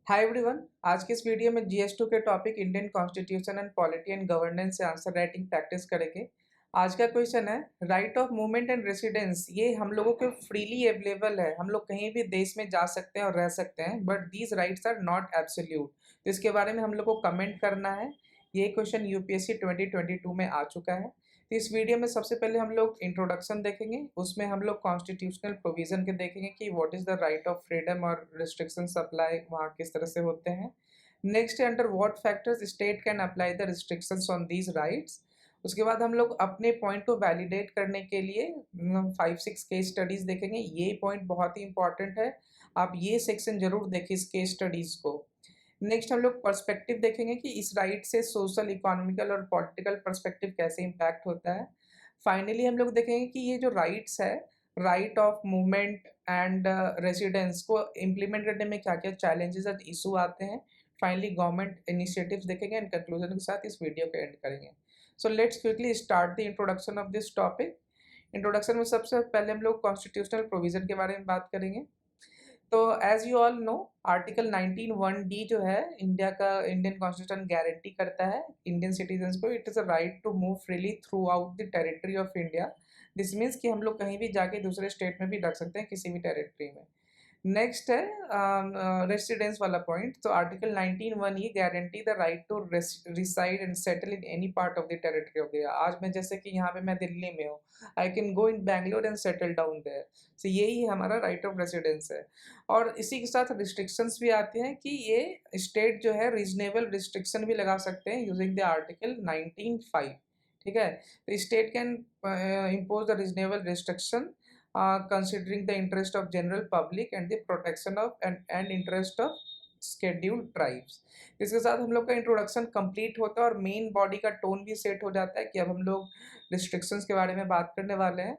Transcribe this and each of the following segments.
Hi everyone. आज के इस वीडियो में जीएस2 के topic Indian constitution and polity and governance से आंसर राइटिंग प्रैक्टिस करेंगे। आज का क्वेश्चन है right of movement and residence. ये हम लोगों के फ्रीली अवेलेबल है, हम लोग कहीं भी देश में जा सकते हैं और रह सकते हैं, but these rights are not absolute. तो इसके बारे में हम लोग को कमेंट करना है। ये क्वेश्चन यूपीएससी 2022 में आ चुका है। तो इस वीडियो में सबसे पहले हम लोग इंट्रोडक्शन देखेंगे, उसमें हम लोग कॉन्स्टिट्यूशनल प्रोविजन के देखेंगे कि what is the right of freedom और रिस्ट्रिक्शंस अप्लाई वहाँ किस तरह से होते हैं। नेक्स्ट है under what factors state can apply the restrictions on these rights. उसके बाद हम लोग अपने पॉइंट को वैलिडेट करने के लिए 5-6 केस स्टडीज देखेंगे। ये पॉइंट बहुत ही इंपॉर्टेंट है, आप ये सेक्शन जरूर देखिए इस केस स्टडीज को। नेक्स्ट हम लोग पर्सपेक्टिव देखेंगे कि इस राइट से सोशल, इकोनॉमिकल और पॉलिटिकल पर्सपेक्टिव कैसे इम्पैक्ट होता है। फाइनली हम लोग देखेंगे कि ये जो राइट्स है, right of movement and residence को इम्प्लीमेंट करने में क्या क्या चैलेंजेस और इशू आते हैं। फाइनली गवर्नमेंट इनिशिएटिव्स देखेंगे एंड कंक्लूजन के साथ इस वीडियो को एंड करेंगे। So let's quickly start the introduction of this topic. Introduction में सबसे पहले हम लोग कॉन्स्टिट्यूशनल प्रोविजन के बारे में बात करेंगे। तो as you all know, article 19(1)(d जो है इंडियन कॉन्स्टिट्यूशन गारंटी करता है इंडियन सिटीजन्स को it is a right to move freely throughout the territory of India. This means कि हम लोग कहीं भी जाके दूसरे स्टेट में भी रख सकते हैं, किसी भी टेरिटरी में। नेक्स्ट है रेसिडेंस वाला पॉइंट। तो आर्टिकल 19(1) ये guarantee the right to reside and settle in any part of the territory of India. आज मैं जैसे कि यहाँ पे मैं दिल्ली में हूँ, I can go in Bangalore and settle down there. So यही हमारा राइट ऑफ रेसिडेंस है। और इसी के साथ रिस्ट्रिक्शंस भी आते हैं कि ये स्टेट जो है रीजनेबल रिस्ट्रिक्शन भी लगा सकते हैं यूजिंग द आर्टिकल 19(5). ठीक है, तो state can impose the reasonable restriction considering the interest of general public and the protection of and interest of scheduled tribes। इसके साथ हम लोग का इंट्रोडक्शन कंप्लीट होता है और मेन बॉडी का टोन भी सेट हो जाता है कि अब हम लोग रिस्ट्रिक्शंस के बारे में बात करने वाले हैं।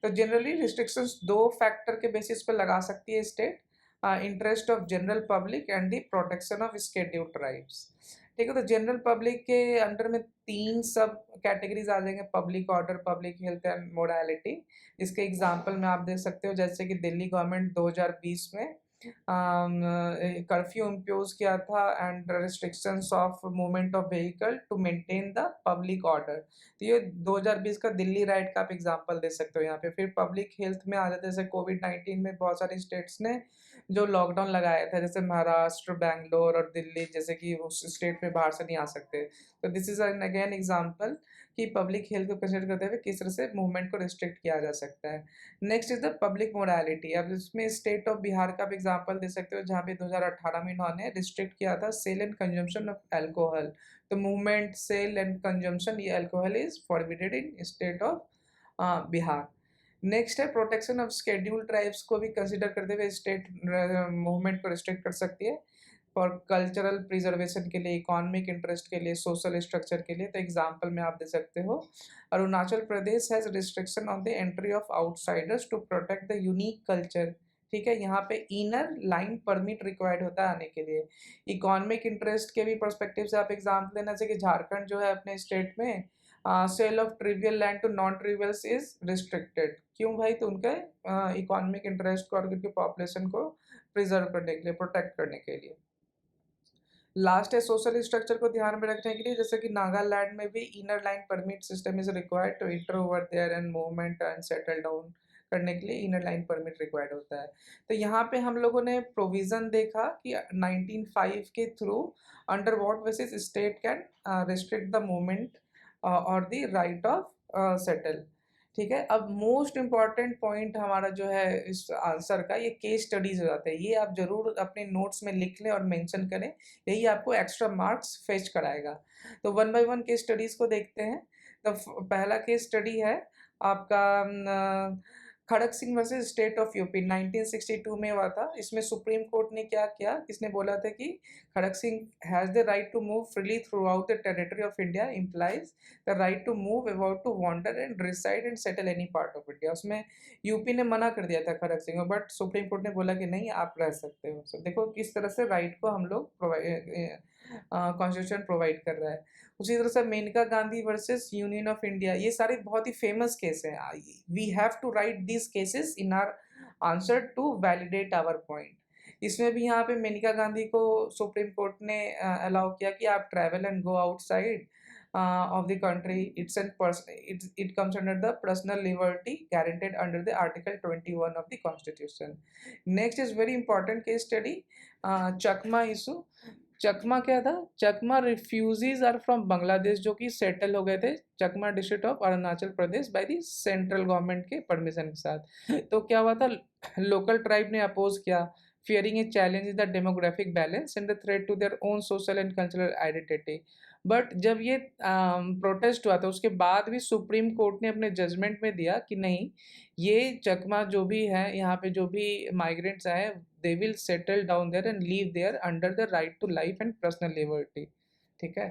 तो जनरली रिस्ट्रिक्शंस दो फैक्टर के बेसिस पर लगा सकती है state, interest of general public and the protection of scheduled tribes. ठीक है, तो जनरल पब्लिक के अंडर में 3 सब कैटेगरीज आ जाएंगे: public order, public health and morality. इसके एग्जांपल में आप देख सकते हो, जैसे कि दिल्ली गवर्नमेंट 2020 में कर्फ्यू इम्पोज किया था and restrictions of movement of vehicle to maintain the public order. तो ये 2020 का दिल्ली राइट का आप एग्जांपल दे सकते हो यहाँ पे। फिर पब्लिक हेल्थ में आ जाते हैं, जैसे कोविड-19 में बहुत सारे स्टेट्स ने जो लॉकडाउन लगाया था, जैसे महाराष्ट्र, बैंगलोर और दिल्ली, जैसे कि उस स्टेट में बाहर से नहीं आ सकते। तो this is an again example कि पब्लिक हेल्थ को कंसिडर करते हुए किस तरह से मूवमेंट को रिस्ट्रिक्ट किया जा सकता है। Next is the public morality. अब इसमें स्टेट ऑफ बिहार का भी एग्जांपल दे सकते हो, जहाँ पे 2018 में इन्होंने रिस्ट्रिक्ट किया था sale and consumption of alcohol. तो मूवमेंट, सेल एंड कंजम्पशन, ये alcohol is forbidden in state of Bihar. Next है प्रोटेक्शन ऑफ शेड्यूल्ड ट्राइब्स को भी कंसिडर करते हुए स्टेट मूवमेंट को रिस्ट्रिक्ट कर सकती है फॉर कल्चरल प्रिजर्वेशन के लिए, इकोनॉमिक इंटरेस्ट के लिए, सोशल स्ट्रक्चर के लिए। तो एग्जांपल में आप दे सकते हो, Arunachal Pradesh has restriction on the entry of outsiders to protect the unique culture. ठीक है, यहाँ पे इनर लाइन परमिट रिक्वायर्ड होता है आने के लिए। इकोनॉमिक इंटरेस्ट के भी पर्सपेक्टिव से आप एग्जाम्पल देना चाहिए कि झारखंड जो है अपने स्टेट में sale of tribal land to non tribals is restricted. क्यों भाई? तो उनके इकोनॉमिक इंटरेस्ट को और उनकी पॉपुलेशन को प्रिजर्व करने के लिए, प्रोटेक्ट करने के लिए। लास्ट है सोशल स्ट्रक्चर को ध्यान में रखने के लिए, जैसे कि नागालैंड में भी inner line permit system is required to enter over there and movement and settle down करने के लिए इनर लाइन परमिट रिक्वायर्ड होता है। तो यहाँ पे हम लोगों ने प्रोविजन देखा कि 19(5) के through under what basis state can restrict the movement और द राइट ऑफ सेटल। ठीक है, अब मोस्ट इम्पॉर्टेंट पॉइंट हमारा जो है इस आंसर का, ये केस स्टडीज हो जाते हैं। ये आप जरूर अपने नोट्स में लिख लें और मेंशन करें, यही आपको एक्स्ट्रा मार्क्स फेच कराएगा। तो 1 बाय 1 केस स्टडीज को देखते हैं। तो पहला केस स्टडी है आपका Kharak Singh versus state of UP, 1962 में हुआ था। इसमें सुप्रीम कोर्ट ने क्या किया, किसने बोला था कि Kharak Singh has the right to move freely throughout the territory of India implies the right to move about to wander and reside and settle any part of India. उसमें यूपी ने मना कर दिया था खड़क सिंह को, बट सुप्रीम कोर्ट ने बोला कि नहीं, आप रह सकते हो। So, देखो किस तरह से राइट को हम लोग कॉन्स्टिट्यूशन प्रोवाइड कर रहा है। उसी तरह से Maneka Gandhi versus union of India, ये सारे बहुत ही फेमस केस हैं। We have to write these cases in our answer to validate our point. इसमें भी यहाँ पे मेनका गांधी को सुप्रीम कोर्ट ने अलाउ किया कि आप travel and go outside of the country. It comes under the personal liberty guaranteed under the Article 21 of the Constitution. Next is very important case study, Chakma issue. Chakma क्या था? Chakma refugees are from Bangladesh जो कि settle हो गए थे Chakma district of Arunachal Pradesh by the central government के permission के साथ। तो क्या हुआ था, लोकल ट्राइब ने अपोज किया, fearing a challenge in the demographic balance and the threat to their own social and cultural identity. But जब ये प्रोटेस्ट हुआ था उसके बाद भी सुप्रीम कोर्ट ने अपने जजमेंट में दिया कि नहीं, ये चकमा जो भी है यहाँ पे जो भी माइग्रेंट्स आए they will settle down there and live there under the right to life and personal liberty. ठीक है,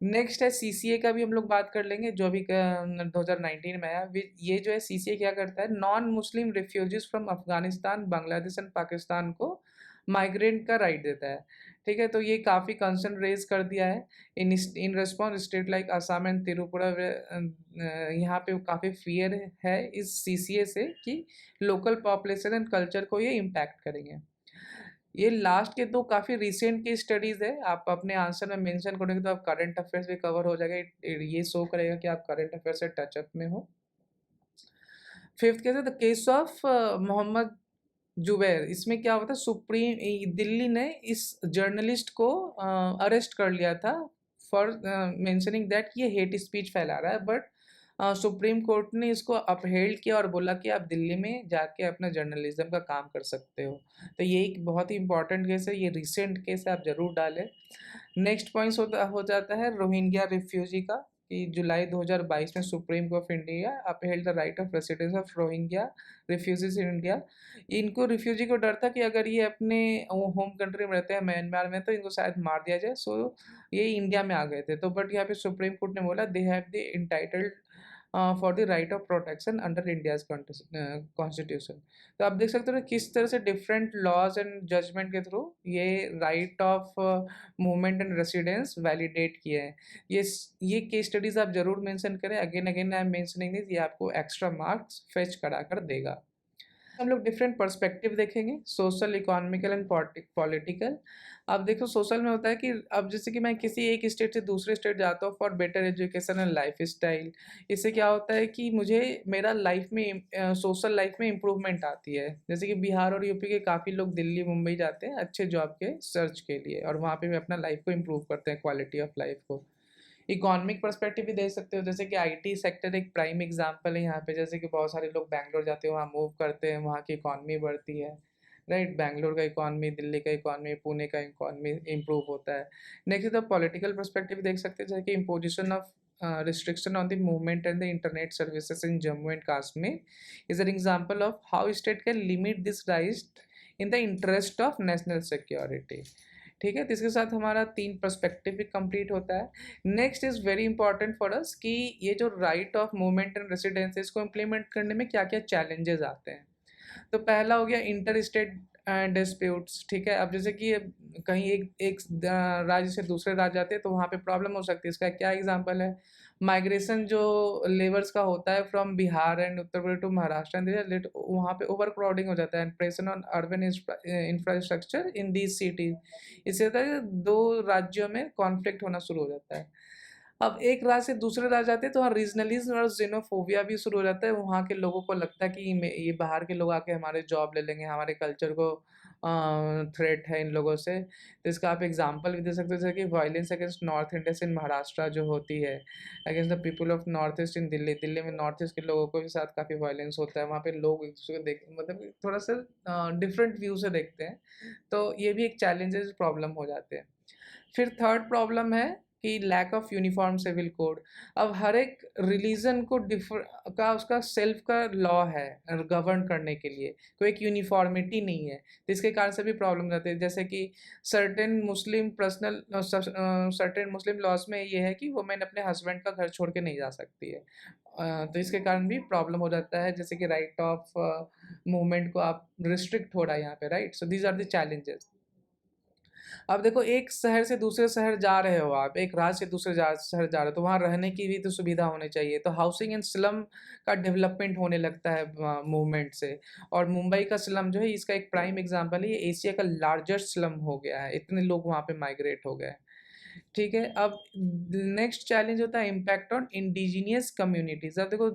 नेक्स्ट है सीसीए का भी हम लोग बात कर लेंगे जो अभी 2019 में आया। ये जो है सीसीए क्या करता है, non Muslim refugees from Afghanistan, Bangladesh and Pakistan को माइग्रेंट का राइट देता है। ठीक है, तो ये काफ़ी कंसर्न रेज कर दिया है। In response state like Assam and Tripura यहाँ पे काफ़ी फियर है इस सीसीए से कि लोकल पॉपुलेशन एंड कल्चर को ये इम्पैक्ट करेंगे। ये लास्ट के दो काफ़ी रिसेंट की स्टडीज़ है, आप अपने आंसर में मेंशन करोगे तो आप करंट अफेयर्स भी कवर हो जाएगा, ये शो करेगा कि आप करंट अफेयर से टचअप में हो। फिफ्थ केस है the case of Mohammed Zubair. इसमें क्या हुआ था, सुप्रीम दिल्ली ने इस जर्नलिस्ट को अरेस्ट कर लिया था फॉर मेंशनिंग दैट ये हेट स्पीच फैला रहा है, बट सुप्रीम कोर्ट ने इसको अपहेल्ड किया और बोला कि आप दिल्ली में जाके अपना जर्नलिज्म का काम कर सकते हो। तो ये एक बहुत ही इंपॉर्टेंट केस है, ये रिसेंट केस है, आप ज़रूर डालें। नेक्स्ट पॉइंट हो जाता है रोहिंग्या रिफ्यूजी का, कि जुलाई 2022 में supreme court of India upheld the right of residence of Rohingya refugees in India. इनको रिफ्यूजी को डर था कि अगर ये अपने होम कंट्री में रहते हैं म्यांमार में तो इनको शायद मार दिया जाए, सो ये इंडिया में आ गए थे। तो बट यहाँ पे सुप्रीम कोर्ट ने बोला they have the entitled for the right of protection under India's constitution. तो आप देख सकते हो किस तरह से डिफरेंट लॉज एंड जजमेंट के थ्रू ये right of movement and residence validate किए हैं। ये केस स्टडीज आप जरूर मेंशन करें, again again I am mentioning this, ये आपको एक्स्ट्रा मार्क्स फेच करा कर देगा। हम लोग डिफरेंट पर्सपेक्टिव देखेंगे, सोशल, इकोनॉमिकल एंड पॉलिटिकल। अब देखो सोशल में होता है कि अब जैसे कि मैं किसी एक स्टेट से दूसरे स्टेट जाता हूँ for better education and life style, इससे क्या होता है कि मुझे मेरा लाइफ में सोशल लाइफ में इम्प्रूवमेंट आती है। जैसे कि बिहार और यूपी के काफ़ी लोग दिल्ली मुंबई जाते हैं अच्छे जॉब के सर्च के लिए और वहाँ पे भी अपना लाइफ को इम्प्रूव करते हैं, क्वालिटी ऑफ लाइफ को। इकोनॉमिक पर्सपेक्टिव भी देख सकते हो, जैसे कि आईटी सेक्टर एक प्राइम एग्जांपल है यहाँ पे, जैसे कि बहुत सारे लोग बैंगलोर जाते हैं, वहाँ मूव करते हैं, वहाँ की इकॉनमी बढ़ती है, राइट। बैंगलोर का इकॉनमी, दिल्ली का इकॉनमी, पुणे का इकॉनमी इम्प्रूव होता है। नेक्स्ट द पॉलिटिकल पर्सपेक्टिव देख सकते हैं, जैसे कि imposition of restriction on the movement and the internet services in Jammu and Kashmir is an example of how state can limit this right in the interest of national security। ठीक है, तो इसके साथ हमारा 3 पर्सपेक्टिव भी complete होता है। Next is very important for us कि ये जो right of movement and residence इसको इम्प्लीमेंट करने में क्या क्या चैलेंजेस आते हैं। तो पहला हो गया इंटर स्टेट डिस्प्यूट्स। ठीक है, अब जैसे कि कहीं एक राज्य से दूसरे राज्य जाते हैं तो वहाँ पे प्रॉब्लम हो सकती है। इसका क्या एग्जांपल है, माइग्रेशन जो लेबर्स का होता है from Bihar and Uttar Pradesh to Maharashtra and वहाँ पे ओवर क्राउडिंग हो जाता है and pressure on urban infrastructure in these cities. इससे होता है कि 2 राज्यों में कॉन्फ्लिक्ट होना शुरू हो जाता है। अब एक राज्य से दूसरे राज्य जाते हैं तो वहाँ रीजनलिज्म और जेनोफोबिया भी शुरू हो जाता है। वहाँ के लोगों को लगता है कि ये बाहर के लोग आके हमारे जॉब ले लेंगे, हमारे कल्चर को थ्रेट है इन लोगों से। तो इसका आप एग्जांपल भी दे सकते हो, जैसे कि violence against North Indians in Maharashtra जो होती है, against the people of North East in Delhi. Delhi में नॉर्थ ईस्ट के लोगों को भी साथ काफ़ी वायलेंस होता है, वहाँ पे लोग एक दूसरे को देख मतलब थोड़ा सा डिफरेंट व्यू से देखते हैं, तो ये भी एक चैलेंजेस प्रॉब्लम हो जाते हैं। फिर थर्ड प्रॉब्लम है कि lack of uniform civil code. अब हर एक रिलीजन को का उसका सेल्फ का लॉ है गवर्न करने के लिए, कोई एक यूनिफॉर्मिटी नहीं है, तो इसके कारण से भी प्रॉब्लम रहते हैं। जैसे कि सर्टेन मुस्लिम लॉज में ये है कि वुमेन अपने हस्बैंड का घर छोड़ के नहीं जा सकती है, तो इसके कारण भी प्रॉब्लम हो जाता है। जैसे कि राइट ऑफ मूवमेंट को आप रिस्ट्रिक्ट हो रहा है यहाँ पे, right. So these are the challenges. अब देखो एक शहर से दूसरे शहर जा रहे हो आप, एक राज्य से दूसरे शहर जा रहे हो, तो वहाँ रहने की भी तो सुविधा होनी चाहिए। तो हाउसिंग एंड स्लम का डेवलपमेंट होने लगता है मूवमेंट से। और मुंबई का स्लम जो है इसका एक प्राइम एग्जांपल है, ये एशिया का लार्जेस्ट स्लम हो गया है, इतने लोग वहाँ पे माइग्रेट हो गए हैं। ठीक है, अब नेक्स्ट चैलेंज होता है इम्पैक्ट ऑन इंडिजीनियस कम्युनिटीज। अब देखो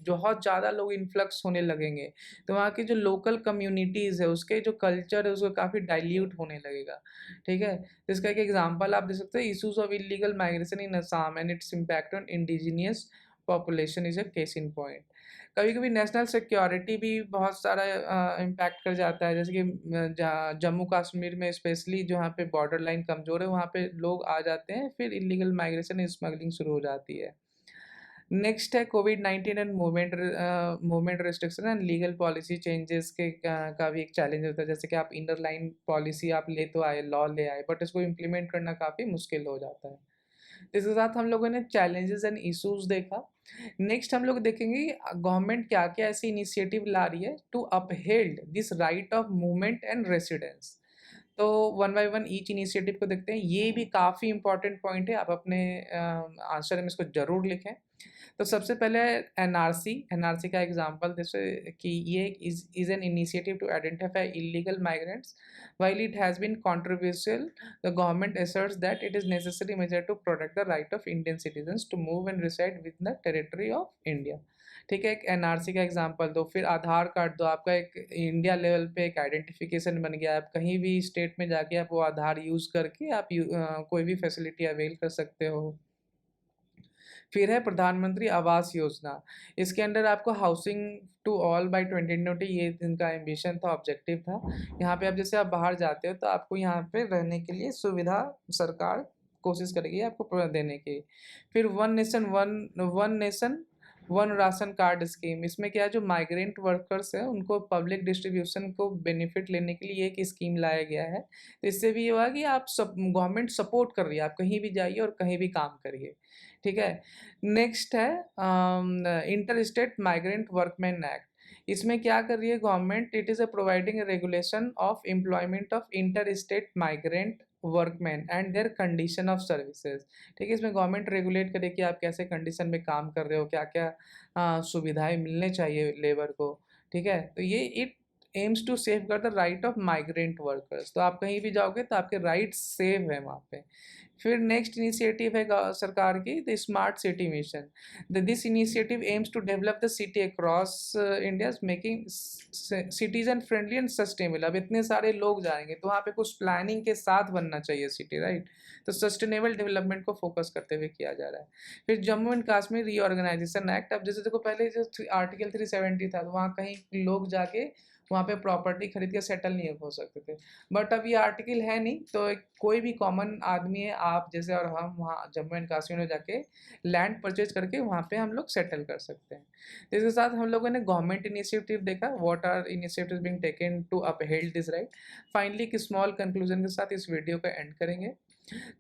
बहुत ज़्यादा लोग इन्फ्लक्स होने लगेंगे, तो वहाँ की जो लोकल कम्युनिटीज़ है उसके जो कल्चर है उसको काफ़ी डाइल्यूट होने लगेगा। ठीक है, तो इसका एक एग्जांपल आप दे सकते हो, issues of illegal migration in Assam and its impact on indigenous population is a case in point. कभी कभी नेशनल सिक्योरिटी भी बहुत सारा इम्पैक्ट कर जाता है, जैसे कि जम्मू कश्मीर में स्पेशली जहाँ पे बॉर्डर लाइन कमज़ोर है वहाँ पे लोग आ जाते हैं, फिर इलीगल माइग्रेशन स्मगलिंग शुरू हो जाती है। नेक्स्ट है कोविड-19 and movement restriction and legal policy changes का भी एक चैलेंज होता है। जैसे कि आप इनर लाइन पॉलिसी आप ले तो आए, लॉ ले आए, बट इसको इम्प्लीमेंट करना काफ़ी मुश्किल हो जाता है। इसके साथ हम लोगों ने चैलेंजेस एंड इश्यूज देखा। नेक्स्ट हम लोग देखेंगे गवर्नमेंट क्या-क्या ऐसी इनिशिएटिव ला रही है to uphold this right of movement and residence. तो one by one each initiative को देखते हैं। ये भी काफ़ी इंपॉर्टेंट पॉइंट है, आप अपने आंसर में इसको ज़रूर लिखें। तो सबसे पहले एनआरसी। एनआरसी का एग्जांपल जैसे कि ये is an initiative to identify illegal migrants while it has been controversial the government asserts that it is necessary measure to protect the right of Indian citizens to move and reside within the territory of India। ठीक है, एक NRC का example दो, फिर आधार card दो, आपका एक India level पे एक आइडेंटिफिकेशन बन गया, आप कहीं भी स्टेट में जाके आप वो आधार यूज़ करके आप कोई भी फैसिलिटी अवेल कर सकते हो। फिर है प्रधानमंत्री आवास योजना। इसके अंडर आपको हाउसिंग टू ऑल बाय 2020, ये इनका एम्बिशन था, ऑब्जेक्टिव था। यहाँ पे आप जैसे आप बाहर जाते हो तो आपको यहाँ पे रहने के लिए सुविधा सरकार कोशिश करेगी आपको देने की। फिर one nation one ration card scheme. इसमें क्या है, जो माइग्रेंट वर्कर्स हैं उनको पब्लिक डिस्ट्रीब्यूशन को बेनिफिट लेने के लिए एक स्कीम लाया गया है। तो इससे भी ये हुआ कि आप सब गवर्नमेंट सपोर्ट कर रही है, आप कहीं भी जाइए और कहीं भी काम करिए। ठीक है, नेक्स्ट है inter state migrant workman act. इसमें क्या कर रही है government, it is a providing regulation of employment of inter state migrant workman and there condition of services. ठीक है, इसमें गवर्नमेंट रेगुलेट करे कि आप कैसे कंडीशन में काम कर रहे हो, क्या क्या सुविधाएं मिलने चाहिए लेबर को। ठीक है, तो ये इट एम्स टू सेव कर the right of migrant workers. तो आप कहीं भी जाओगे तो आपके राइट्स सेव है वहाँ पे। फिर नेक्स्ट इनिशिएटिव है सरकार की the smart city mission. This initiative aims to develop the city across India making citizen friendly and sustainable. अब इतने सारे लोग जाएंगे तो वहाँ पे कुछ प्लानिंग के साथ बनना चाहिए सिटी, राइट। तो सस्टेनेबल डेवलपमेंट को फोकस करते हुए किया जा रहा है। फिर Jammu and Kashmir reorganisation act. अब जैसे देखो पहले जो आर्टिकल 370 था, तो वहाँ कहीं लोग जाके वहाँ पे प्रॉपर्टी खरीद के सेटल नहीं हो सकते थे, बट अब ये आर्टिकल है नहीं, तो कोई भी कॉमन आदमी है, आप जैसे और हम, वहाँ जम्मू एंड कश्मीर में जाके लैंड परचेज करके वहाँ पे हम लोग सेटल कर सकते हैं। तो इसके साथ हम लोगों ने गवर्नमेंट इनिशिएटिव देखा, what are initiatives being taken to uphold this right. Finally एक स्मॉल कंक्लूजन के साथ इस वीडियो का एंड करेंगे।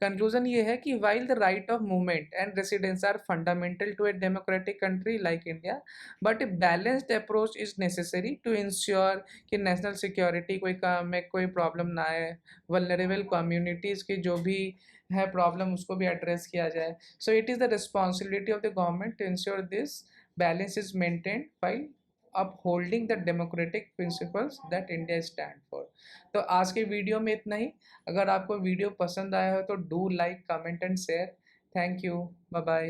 कंक्लूजन ये है कि while the right of movement and residence are fundamental to a democratic country like India, but a balanced approach is necessary to ensure कि नेशनल सिक्योरिटी में कोई प्रॉब्लम ना आए, वल्नरेबल कम्युनिटीज़ की जो भी है प्रॉब्लम उसको भी एड्रेस किया जाए। So it is the responsibility of the government to ensure this balance is maintained by upholding the democratic principles that India stand for. तो आज के वीडियो में इतना ही। अगर आपको वीडियो पसंद आया हो तो do like, comment and share. Thank you, bye bye.